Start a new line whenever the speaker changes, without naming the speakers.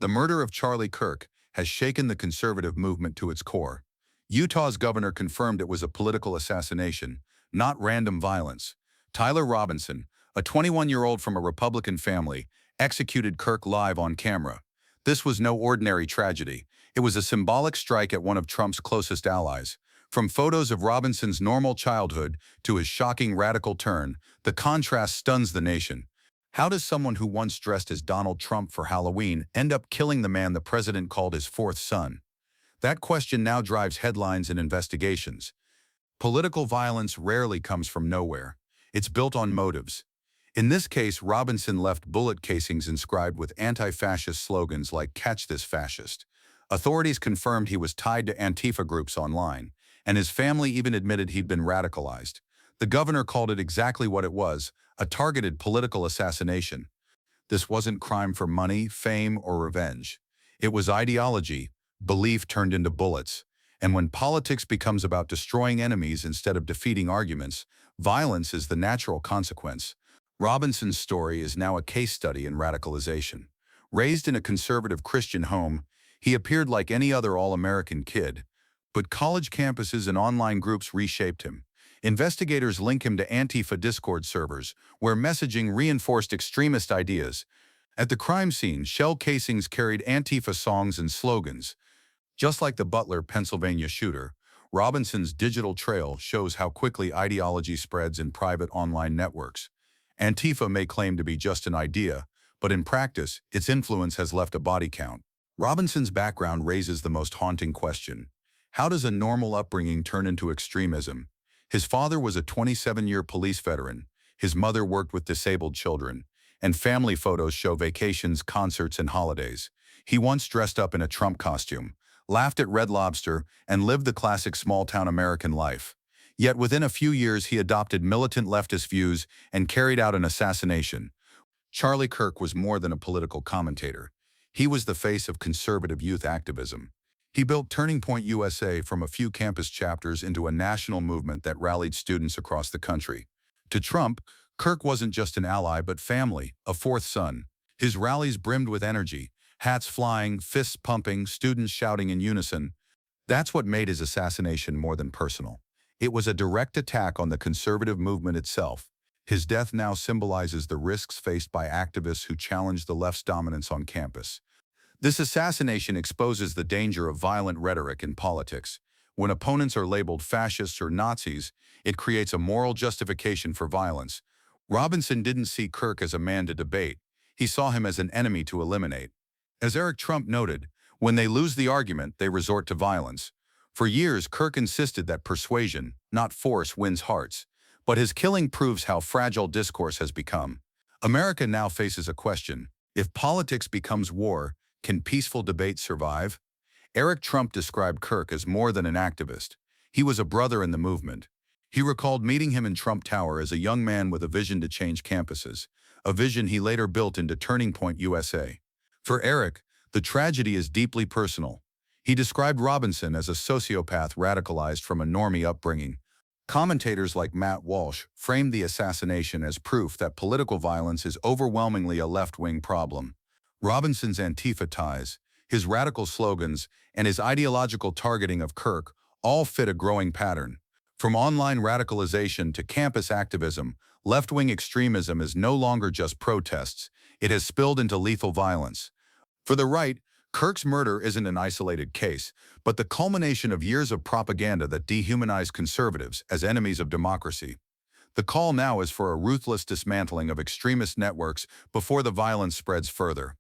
The murder of Charlie Kirk has shaken the conservative movement to its core. Utah's governor confirmed it was a political assassination, not random violence. Tyler Robinson, a 21-year-old from a Republican family, executed Kirk live on camera. This was no ordinary tragedy. It was a symbolic strike at one of Trump's closest allies. From photos of Robinson's normal childhood to his shocking radical turn, the contrast stuns the nation. How does someone who once dressed as Donald Trump for Halloween end up killing the man the president called his fourth son? That question now drives headlines and investigations. Political violence rarely comes from nowhere. It's built on motives. In this case, Robinson left bullet casings inscribed with anti-fascist slogans like "Catch this fascist." Authorities confirmed he was tied to Antifa groups online, and his family even admitted he'd been radicalized. The governor called it exactly what it was, a targeted political assassination. This wasn't crime for money, fame, or revenge. It was ideology, belief turned into bullets. And when politics becomes about destroying enemies instead of defeating arguments, violence is the natural consequence. Robinson's story is now a case study in radicalization. Raised in a conservative Christian home, he appeared like any other all-American kid. But college campuses and online groups reshaped him. Investigators link him to Antifa Discord servers, where messaging reinforced extremist ideas. At the crime scene, shell casings carried Antifa songs and slogans. Just like the Butler, Pennsylvania shooter, Robinson's digital trail shows how quickly ideology spreads in private online networks. Antifa may claim to be just an idea, but in practice, its influence has left a body count. Robinson's background raises the most haunting question. How does a normal upbringing turn into extremism? His father was a 27-year police veteran. His mother worked with disabled children, and family photos show vacations, concerts, and holidays. He once dressed up in a Trump costume, laughed at Red Lobster, and lived the classic small-town American life. Yet within a few years, he adopted militant leftist views and carried out an assassination. Charlie Kirk was more than a political commentator. He was the face of conservative youth activism. He built Turning Point USA from a few campus chapters into a national movement that rallied students across the country. To Trump, Kirk wasn't just an ally but family, a fourth son. His rallies brimmed with energy, hats flying, fists pumping, students shouting in unison. That's what made his assassination more than personal. It was a direct attack on the conservative movement itself. His death now symbolizes the risks faced by activists who challenge the left's dominance on campus. This assassination exposes the danger of violent rhetoric in politics. When opponents are labeled fascists or Nazis, it creates a moral justification for violence. Robinson didn't see Kirk as a man to debate. He saw him as an enemy to eliminate. As Eric Trump noted, when they lose the argument, they resort to violence. For years, Kirk insisted that persuasion, not force, wins hearts. But his killing proves how fragile discourse has become. America now faces a question. If politics becomes war, can peaceful debate survive? Eric Trump described Kirk as more than an activist. He was a brother in the movement. He recalled meeting him in Trump Tower as a young man with a vision to change campuses, a vision he later built into Turning Point USA. For Eric, the tragedy is deeply personal. He described Robinson as a sociopath radicalized from a normie upbringing. Commentators like Matt Walsh framed the assassination as proof that political violence is overwhelmingly a left-wing problem. Robinson's Antifa ties, his radical slogans, and his ideological targeting of Kirk all fit a growing pattern. From online radicalization to campus activism, left-wing extremism is no longer just protests. It has spilled into lethal violence. For the right, Kirk's murder isn't an isolated case, but the culmination of years of propaganda that dehumanized conservatives as enemies of democracy. The call now is for a ruthless dismantling of extremist networks before the violence spreads further.